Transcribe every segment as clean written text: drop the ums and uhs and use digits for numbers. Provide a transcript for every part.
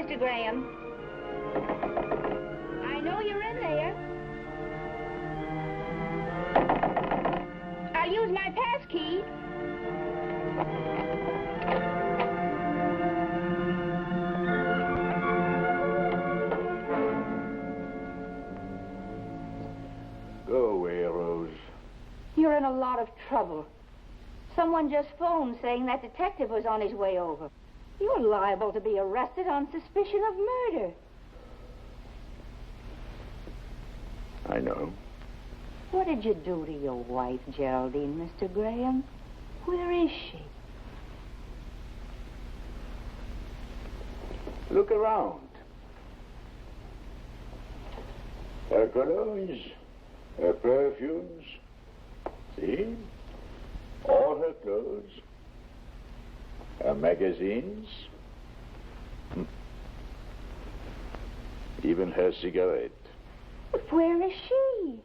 Mr. Graham. I know you're in there. I'll use my pass key. Go away, Rose. You're in a lot of trouble. Someone just phoned saying that detective was on his way over. You're liable to be arrested on suspicion of murder. I know. What did you do to your wife, Geraldine, Mr. Graham? Where is she? Look around. Her colognes, her perfumes. See? All her clothes. Her magazines. Even her cigarette. But where is she?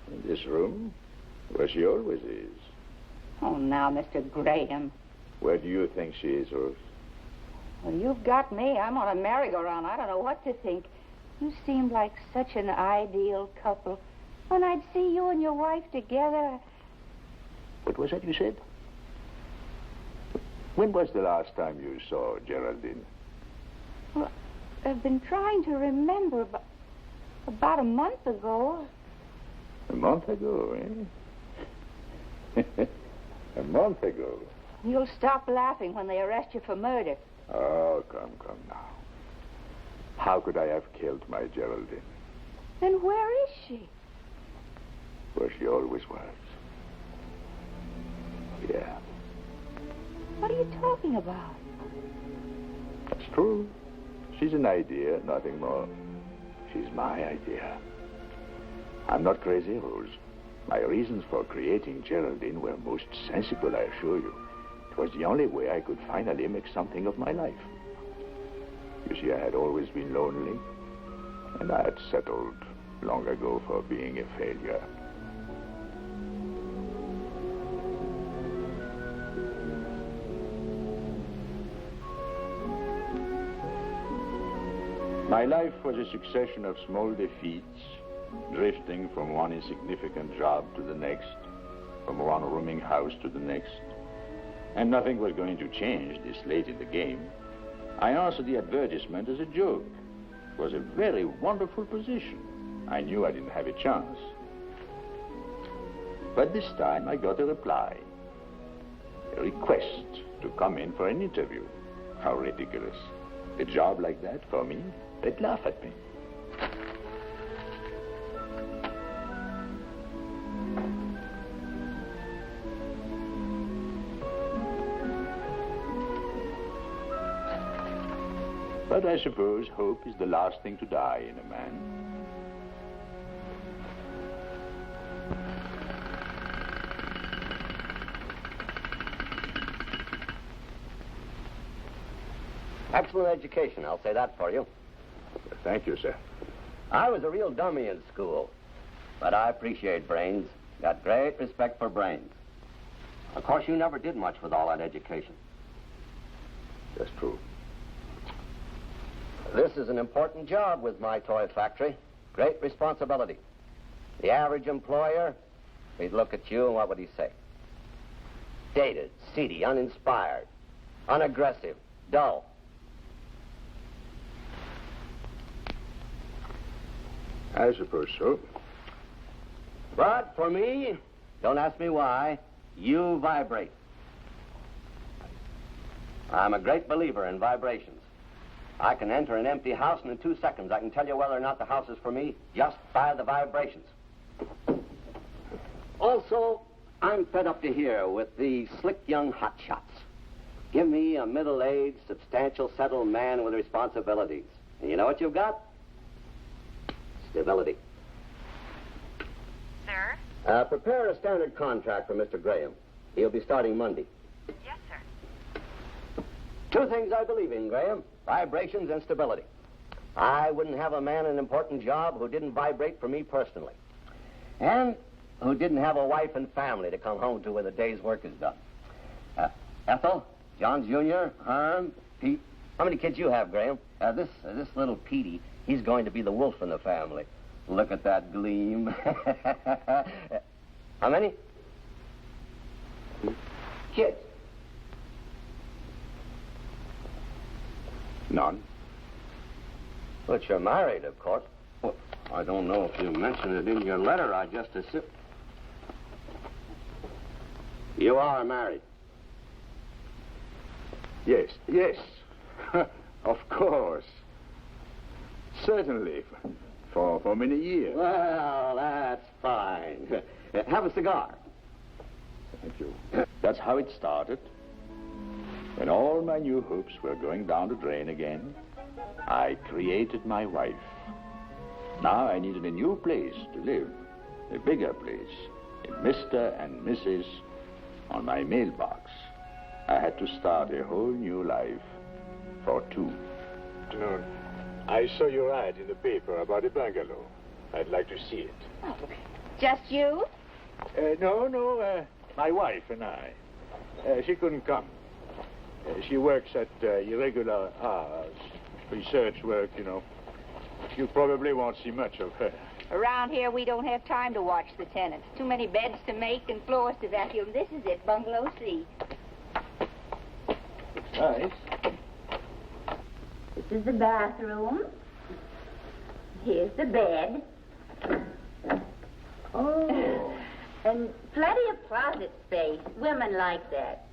In this room, where she always is. Oh, now, Mr. Graham. Where do you think she is, Rose? Well, you've got me. I'm on a merry-go-round. I don't know what to think. You seem like such an ideal couple. When I'd see you and your wife together... What was that you said? When was the last time you saw Geraldine? Well, I've been trying to remember, but about a month ago. A month ago, eh? A month ago. You'll stop laughing when they arrest you for murder. Oh, come now. How could I have killed my Geraldine? Then where is she? Where she always was. Yeah. What are you talking about? That's true. She's an idea, nothing more. She's my idea. I'm not crazy, Rose. My reasons for creating Geraldine were most sensible, I assure you. It was the only way I could finally make something of my life. You see, I had always been lonely, and I had settled long ago for being a failure. My life was a succession of small defeats, drifting from one insignificant job to the next, from one rooming house to the next. And nothing was going to change this late in the game. I answered the advertisement as a joke. It was a very wonderful position. I knew I didn't have a chance. But this time I got a reply. A request to come in for an interview. How ridiculous. A job like that for me? They'd laugh at me. But I suppose hope is the last thing to die in a man. Excellent education, I'll say that for you. Thank you, sir. I was a real dummy in school, but I appreciate brains. Got great respect for brains. Of course, you never did much with all that education. That's true. This is an important job with my toy factory. Great responsibility. The average employer, he'd look at you and what would he say? Dated, seedy, uninspired, unaggressive, dull. I suppose so. But for me, don't ask me why, you vibrate. I'm a great believer in vibrations. I can enter an empty house, and in 2 seconds I can tell you whether or not the house is for me just by the vibrations. Also, I'm fed up to here with these slick young hotshots. Give me a middle-aged, substantial, settled man with responsibilities. And you know what you've got? Stability. Sir? Prepare a standard contract for Mr. Graham. He'll be starting Monday. Yes, sir. 2 things I believe in, Graham. Vibrations and stability. I wouldn't have a man in an important job who didn't vibrate for me personally. And who didn't have a wife and family to come home to when the day's work is done. Ethel, John Jr., Herm, Pete, How many kids you have, Graham? This little Petey, he's going to be the wolf in the family. Look at that gleam. How many? Kids? None. But you're married, of course. Well, I don't know if you mentioned it in your letter. I just assumed. You are married. Yes, yes. Of course. Certainly. For many years. Well, that's fine. Have a cigar. Thank you. That's how it started. When all my new hopes were going down the drain again, I created my wife. Now I needed a new place to live, a bigger place, a Mr. and Mrs. on my mailbox. I had to start a whole new life for two. Afternoon. I saw your ad in the paper about a bungalow. I'd like to see it. Oh, just you? No, my wife and I. She couldn't come. She works at irregular hours. Research work, you know. You probably won't see much of her. Around here, we don't have time to watch the tenants. Too many beds to make and floors to vacuum. This is it, Bungalow C. Nice. This is the bathroom. Here's the bed. Oh. And plenty of closet space. Women like that.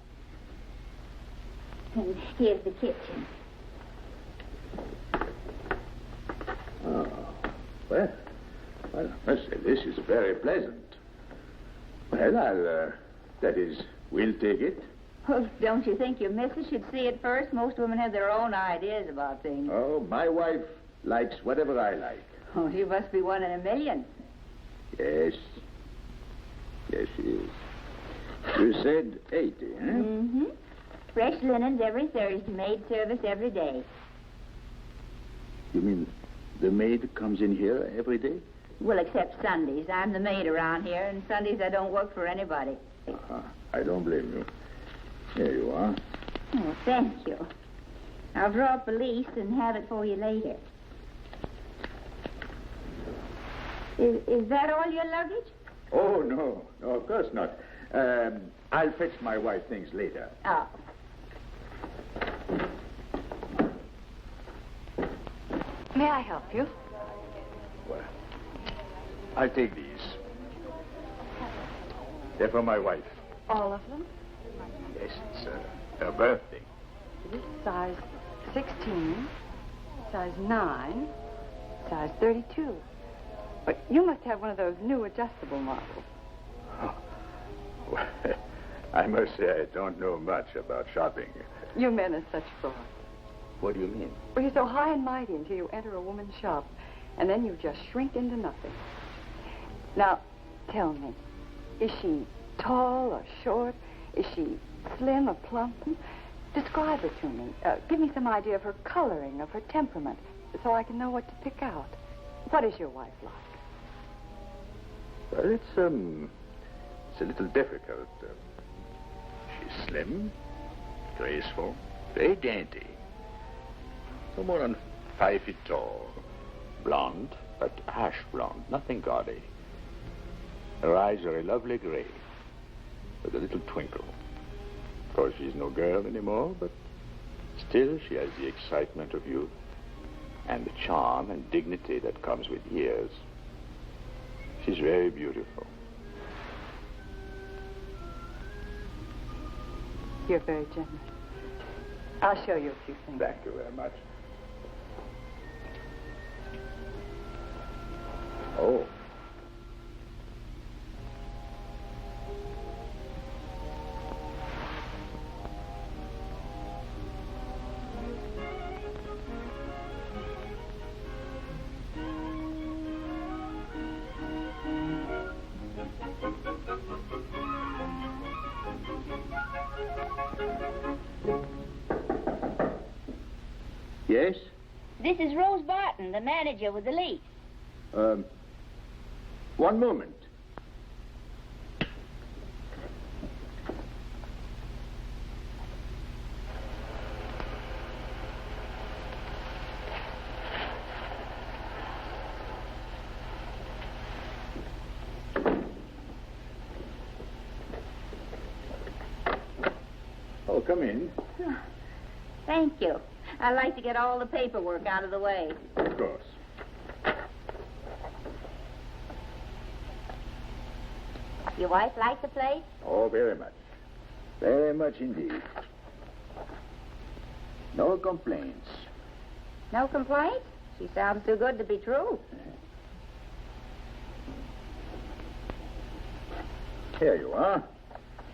And here's the kitchen. Oh. Well, I must say, this is very pleasant. Well, that is, we'll take it. Well, don't you think your missus should see it first? Most women have their own ideas about things. Oh, my wife likes whatever I like. Oh, she must be one in a million. Yes. Yes, she is. You said 80, huh? Mm-hmm. Fresh linens every Thursday, maid service every day. You mean the maid comes in here every day? Well, except Sundays. I'm the maid around here, and Sundays I don't work for anybody. I don't blame you. There you are. Oh, thank you. I'll draw up a lease and have it for you later. Is that all your luggage? Oh, no, of course not. I'll fetch my wife things later. Oh. May I help you? Well, I'll take these. They're for my wife. All of them? Yes, it's her birthday. This is size 16, size 9, size 32. But you must have one of those new adjustable models. Oh. Well, I must say I don't know much about shopping. You men are such frauds. What do you mean? Well, you're so high and mighty until you enter a woman's shop, and then you just shrink into nothing. Now, tell me, is she tall or short? Is she slim or plump? Describe her to me. Give me some idea of her coloring, of her temperament, so I can know what to pick out. What is your wife like? Well, it's a little difficult. She's slim, graceful, very dainty. No more than 5 feet tall. Blonde, but ash blonde, nothing gaudy. Her eyes are a lovely gray, with a little twinkle. Of course, she's no girl anymore, but still she has the excitement of youth and the charm and dignity that comes with years. She's very beautiful. You're very generous. I'll show you a few things. Thank you very much. Oh. Yes? This is Rose Barton, the manager with the lease. One moment. come in. Thank you. I like to get all the paperwork out of the way. Of course. Your wife like the place? Oh, very much. Very much indeed. No complaints. No complaints? She sounds too good to be true. Here you are.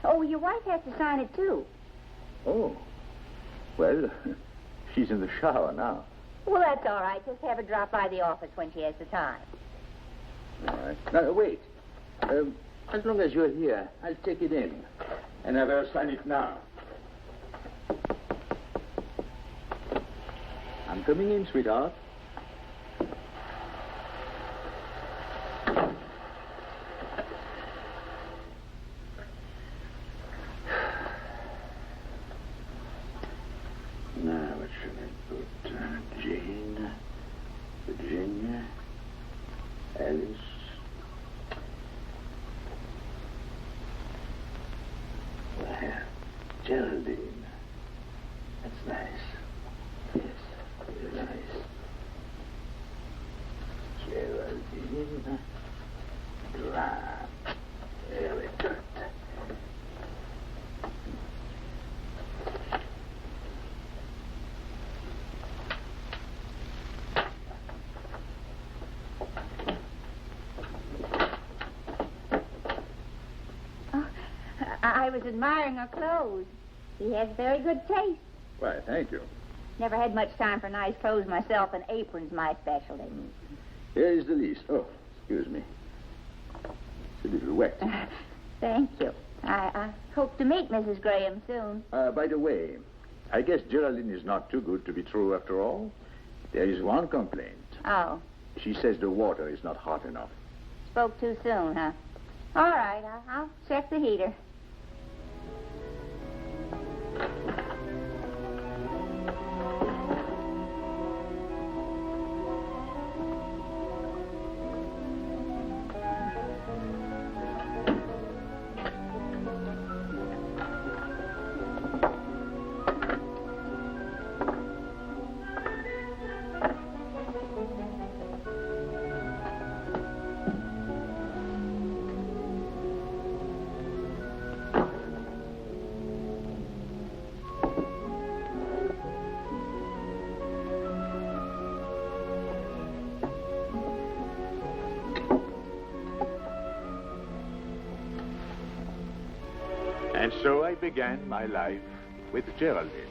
Oh, your wife has to sign it, too. Oh. Well, she's in the shower now. Well, that's all right. Just have her drop by the office when she has the time. All right. Now, wait. As long as you're here, I'll take it in and have her sign it now. I'm coming in, sweetheart. Now, what should I put? Jane, Virginia, Alice. Well, Geraldine. That's nice. Yes, very nice. Geraldine. Dry. Very good. I was admiring her clothes. She has very good taste. Why, thank you. Never had much time for nice clothes myself, and apron's my specialty. Here is the lease. Oh, excuse me. It's a little wet. Thank you. I hope to meet Mrs. Graham soon. By the way, I guess Geraldine is not too good to be true after all. There is one complaint. Oh, She says the water is not hot enough. spoke too soon, huh? All right, I'll check the heater. And so I began my life with Geraldine.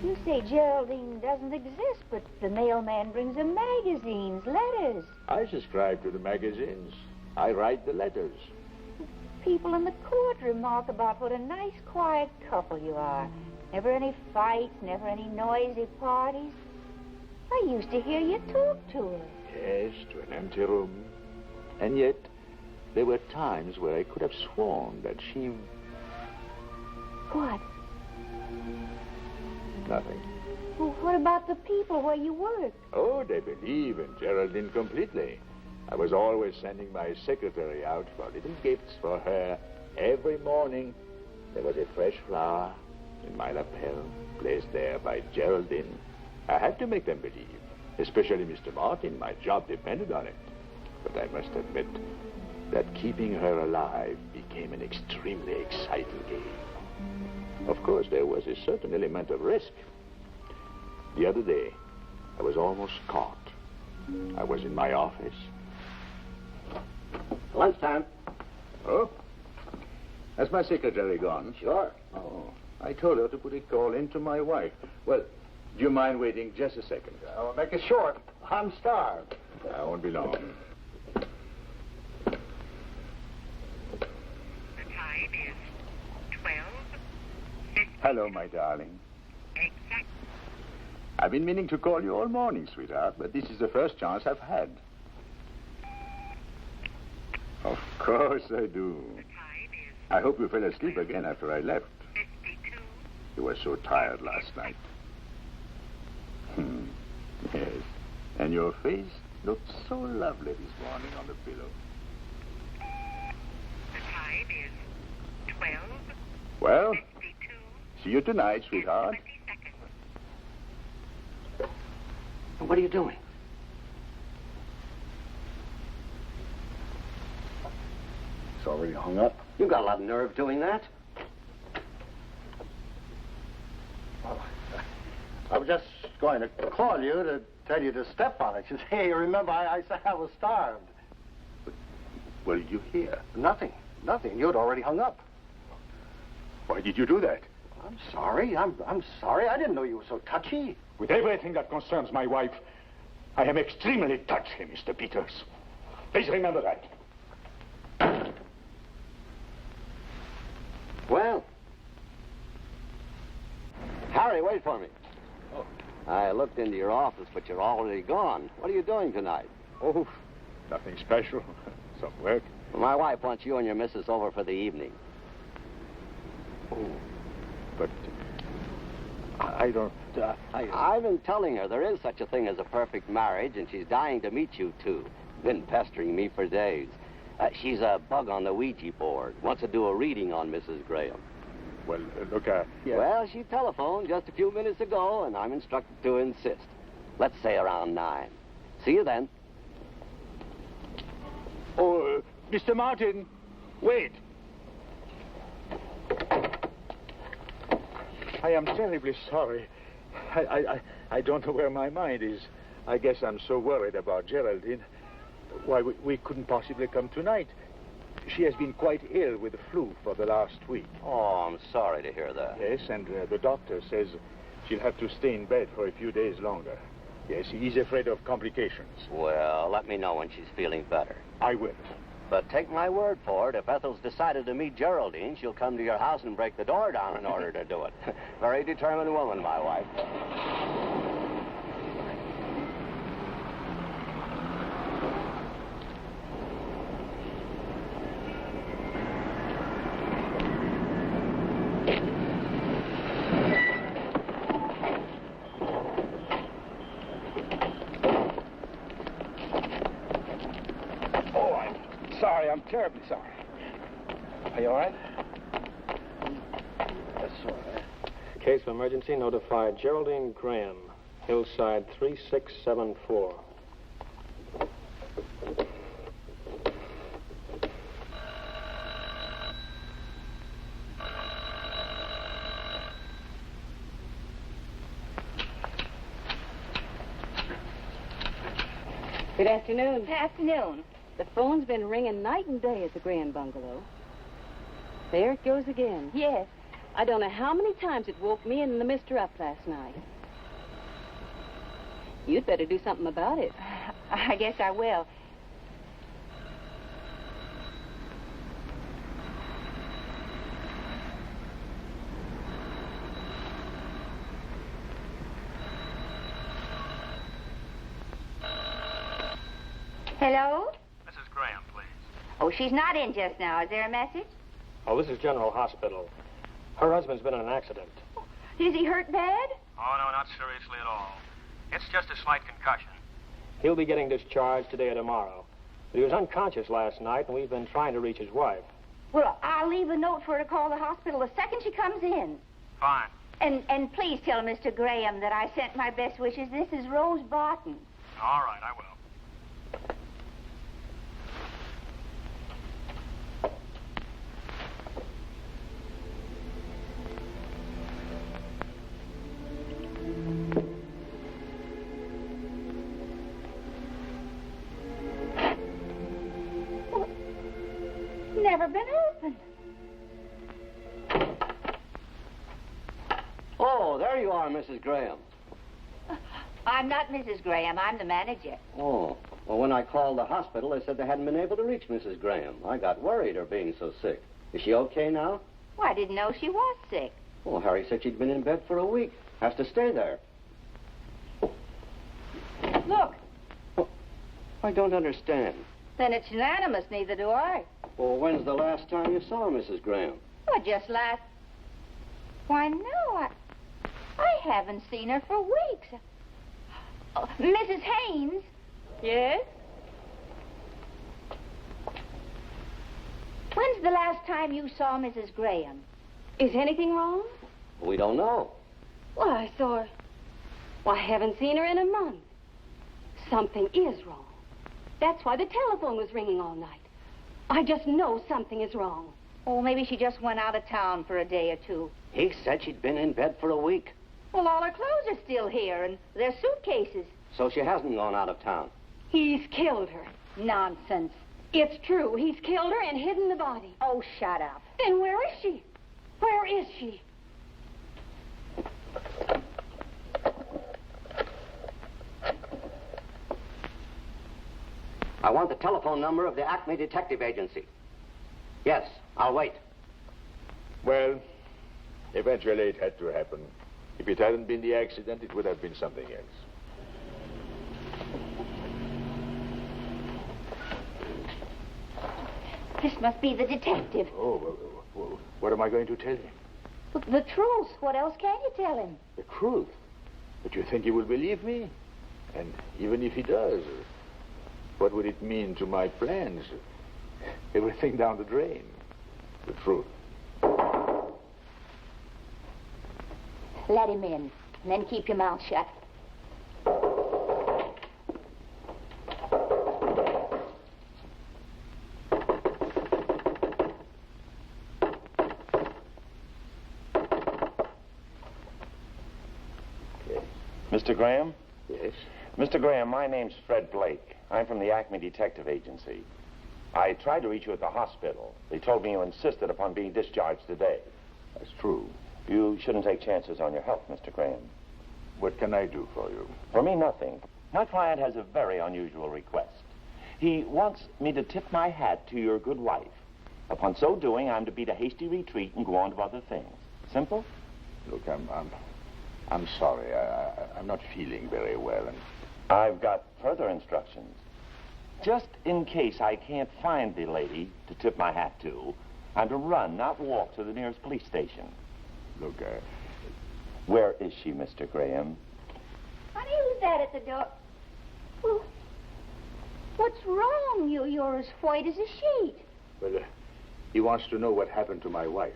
You say Geraldine doesn't exist, but the mailman brings her magazines, letters. I subscribe to the magazines. I write the letters. People in the court remark about what a nice, quiet couple you are. Never any fights, never any noisy parties. I used to hear you talk to her. Yes, to an empty room. And yet, there were times where I could have sworn that she... What? Nothing. Well, what about the people where you work? Oh, they believe in Geraldine completely. I was always sending my secretary out for little gifts for her. Every morning, there was a fresh flower in my lapel, placed there by Geraldine. I had to make them believe, especially Mr. Martin. My job depended on it. But I must admit that keeping her alive became an extremely exciting game. Of course, there was a certain element of risk. The other day, I was almost caught. I was in my office. Lunchtime. Oh? Has my secretary gone? Sure. Oh, I told her to put a call in to my wife. Well, do you mind waiting just a second? I'll make it short. I'm starved. I won't be long. The time is 12:50. Hello, my darling. Exact. I've been meaning to call you all morning, sweetheart, but this is the first chance I've had. Of course I do. The time is I hope you fell asleep again after I left. 52. You were so tired last night. Yes. And your face Looked so lovely this morning on the pillow. The time is 12:52. Well, see you tonight, sweetheart. 20 seconds. What are you doing? It's already hung up. You got a lot of nerve doing that. I was just going to call you to tell you to step on it. You see, remember, I said I was starved. What did you hear? Nothing. You'd already hung up. Why did you do that? I'm sorry. I'm sorry. I didn't know you were so touchy. With everything that concerns my wife, I am extremely touchy, Mr. Peters. Please remember that. Well. Harry, wait for me. Oh. I looked into your office, but you're already gone. What are you doing tonight? Oh, nothing special. Some work. Well, my wife wants you and your missus over for the evening. Oh. But I don't... I've been telling her there is such a thing as a perfect marriage, and she's dying to meet you two. Been pestering me for days. She's a bug on the Ouija board. Wants to do a reading on Mrs. Graham. Well, look, yeah. Well, she telephoned just a few minutes ago, and I'm instructed to insist. Let's say around 9. See you then. Oh, Mr. Martin, wait. I am terribly sorry. I don't know where my mind is. I guess I'm so worried about Geraldine. Why, we couldn't possibly come tonight. She has been quite ill with the flu for the last week. Oh, I'm sorry to hear that. Yes, and the doctor says she'll have to stay in bed for a few days longer. Yes, he's afraid of complications. Well, let me know when she's feeling better. I will. But take my word for it, if Ethel's decided to meet Geraldine, she'll come to your house and break the door down in order to do it. Very determined woman, my wife. I'm terribly sorry. Are you all right? That's all right. Case of emergency notified Geraldine Graham, Hillside 3674. Good afternoon. Afternoon. The phone's been ringing night and day at the Grand Bungalow. There it goes again. Yes. I don't know how many times it woke me and the mister up last night. You'd better do something about it. I guess I will. Hello? Mrs. Graham, please. Oh, she's not in just now. Is there a message? Oh, this is General Hospital. Her husband's been in an accident. Is he hurt bad? Oh, no, not seriously at all. It's just a slight concussion. He'll be getting discharged today or tomorrow. But he was unconscious last night, and we've been trying to reach his wife. Well, I'll leave a note for her to call the hospital the second she comes in. Fine. And please tell Mr. Graham that I sent my best wishes. This is Rose Barton. All right, I will. Never been opened. Oh, there you are, Mrs. Graham. I'm not Mrs. Graham. I'm the manager. Oh, well, when I called the hospital, they said they hadn't been able to reach Mrs. Graham. I got worried, her being so sick. Is she okay now? Well, I didn't know she was sick. Well, Harry said she'd been in bed for a week. Has to stay there. Look, I don't understand. then it's unanimous. Neither do I. Well, when's the last time you saw Mrs. Graham? Well, just last... Why, no, I haven't seen her for weeks. Oh, Mrs. Haynes, Yes? When's the last time you saw Mrs. Graham? Is anything wrong? We don't know. Well, I saw her. Well, I haven't seen her in a month. Something is wrong. That's why the telephone was ringing all night. I just know something is wrong. Oh, maybe she just went out of town for a day or two. He said she'd been in bed for a week. Well, all her clothes are still here, and their suitcases. So she hasn't gone out of town. He's killed her. Nonsense. It's true. He's killed her and hidden the body. Oh, shut up. Then where is she? Where is she? I want the telephone number of the Acme Detective Agency. Yes, I'll wait. Well, eventually it had to happen. If it hadn't been the accident, it would have been something else. This must be the detective. Oh, well, what am I going to tell him? The truth. What else can you tell him? The truth. But you think he will believe me? And even if he does, what would it mean to my plans? Everything down the drain. The truth. Let him in, and then keep your mouth shut. Mr. Graham? Yes? Mr. Graham, my name's Fred Blake. I'm from the Acme Detective Agency. I tried to reach you at the hospital. They told me you insisted upon being discharged today. That's true. You shouldn't take chances on your health, Mr. Graham. What can I do for you? For me, nothing. My client has a very unusual request. He wants me to tip my hat to your good wife. Upon so doing, I'm to beat a hasty retreat and go on to other things. Simple? Look, I'm sorry. I'm not feeling very well, and I've got further instructions. Just in case I can't find the lady to tip my hat to, I'm to run, not walk, to the nearest police station. look, Where is she, Mr. Graham? Honey, who's that at the door? Well, what's wrong? You're as white as a sheet. well, he wants to know what happened to my wife.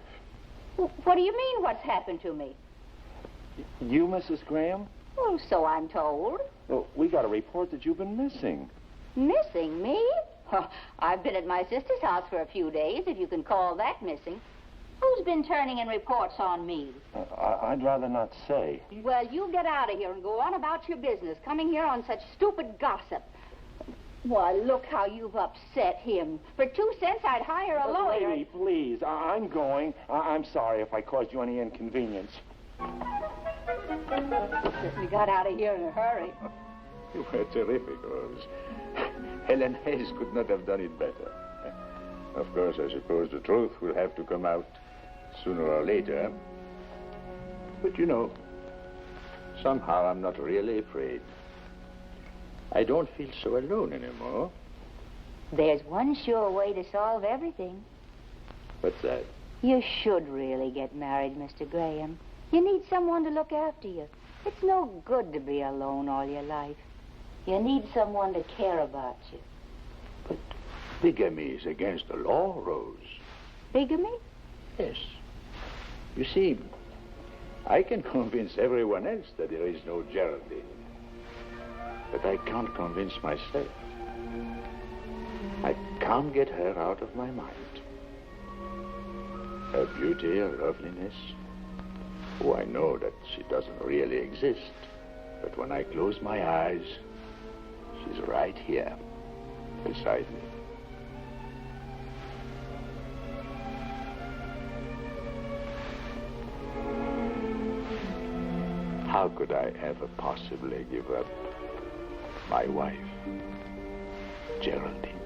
Well, what do you mean, what's happened to me? You, Mrs. Graham? Well, so I'm told. Well, we got a report that you've been missing. Missing me? Huh, I've been at my sister's house for a few days, if you can call that missing. Who's been turning in reports on me? I'd rather not say. Well, you get out of here and go on about your business, coming here on such stupid gossip. Why, look how you've upset him. For 2 cents, I'd hire a lawyer. Lady, please, I'm going. I'm sorry if I caused you any inconvenience. We got out of here in a hurry. You were terrific, Rose. Helen Hayes could not have done it better. Of course, I suppose the truth will have to come out sooner or later. But you know, somehow I'm not really afraid. I don't feel so alone anymore. There's one sure way to solve everything. What's that? You should really get married, Mr. Graham. You need someone to look after you. It's no good to be alone all your life. You need someone to care about you. But bigamy is against the law, Rose. Bigamy? Yes. You see, I can convince everyone else that there is no Geraldine. But I can't convince myself. I can't get her out of my mind. Her beauty, her loveliness. Oh, I know that she doesn't really exist. But when I close my eyes, she's right here, beside me. How could I ever possibly give up my wife, Geraldine?